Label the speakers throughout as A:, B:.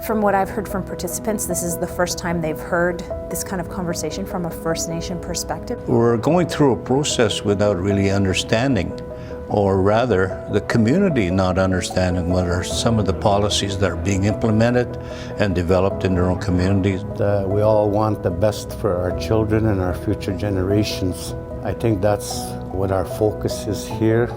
A: From what I've heard from participants, this is the first time they've heard this kind of conversation from a First Nation perspective.
B: We're going through a process without really understanding, or rather the community not understanding what are some of the policies that are being implemented and developed in their own communities.
C: We all want the best for our children and our future generations. I think that's what our focus is here.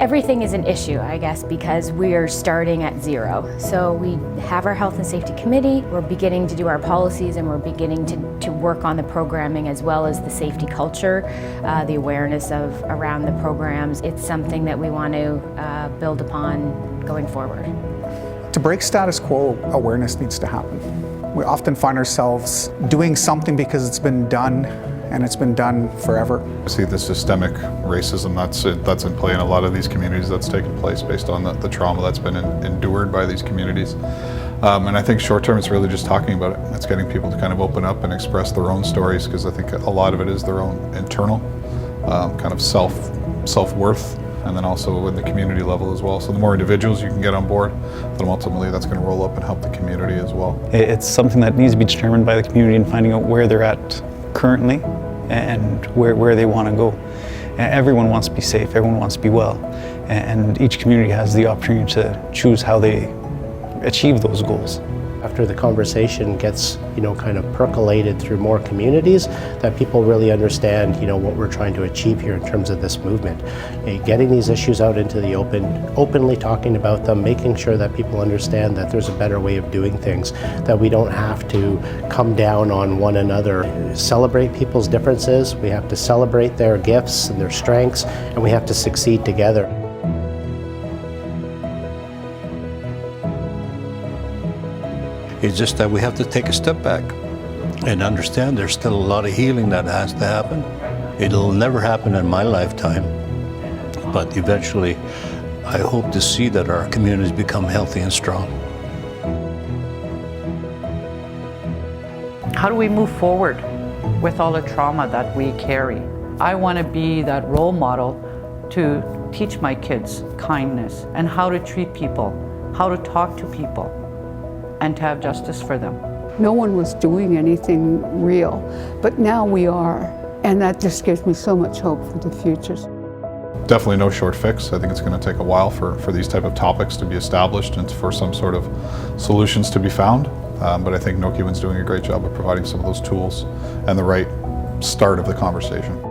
D: Everything is an issue, I guess, because we are starting at zero. So we have our health and safety committee, we're beginning to do our policies, and we're beginning to work on the programming as well as the safety culture, the awareness of around the programs. It's something that we want to build upon going forward.
E: To break status quo, awareness needs to happen. We often find ourselves doing something because it's been done, and it's been done forever.
F: I see the systemic racism that's in play in a lot of these communities that's taken place based on the trauma that's been endured by these communities. And I think short term it's really just talking about it. It's getting people to kind of open up and express their own stories, because I think a lot of it is their own internal kind of self-worth, and then also at the community level as well. So the more individuals you can get on board, then ultimately that's going to roll up and help the community as well.
G: It's something that needs to be determined by the community and finding out where they're at currently and where they want to go. And everyone wants to be safe, everyone wants to be well, and each community has the opportunity to choose how they achieve those goals.
H: After the conversation gets, kind of percolated through more communities, that people really understand, what we're trying to achieve here in terms of this movement. Getting these issues out into the open, openly talking about them, making sure that people understand that there's a better way of doing things, that we don't have to come down on one another. Celebrate people's differences, we have to celebrate their gifts and their strengths, and we have to succeed together.
B: It's just that we have to take a step back and understand there's still a lot of healing that has to happen. It'll never happen in my lifetime, but eventually I hope to see that our communities become healthy and strong.
I: How do we move forward with all the trauma that we carry? I want to be that role model to teach my kids kindness and how to treat people, how to talk to people, and to have justice for them.
J: No one was doing anything real, but now we are, and that just gives me so much hope for the future.
F: Definitely no short fix. I think it's going to take a while for these type of topics to be established and for some sort of solutions to be found. But I think NOQIWIN's doing a great job of providing some of those tools and the right start of the conversation.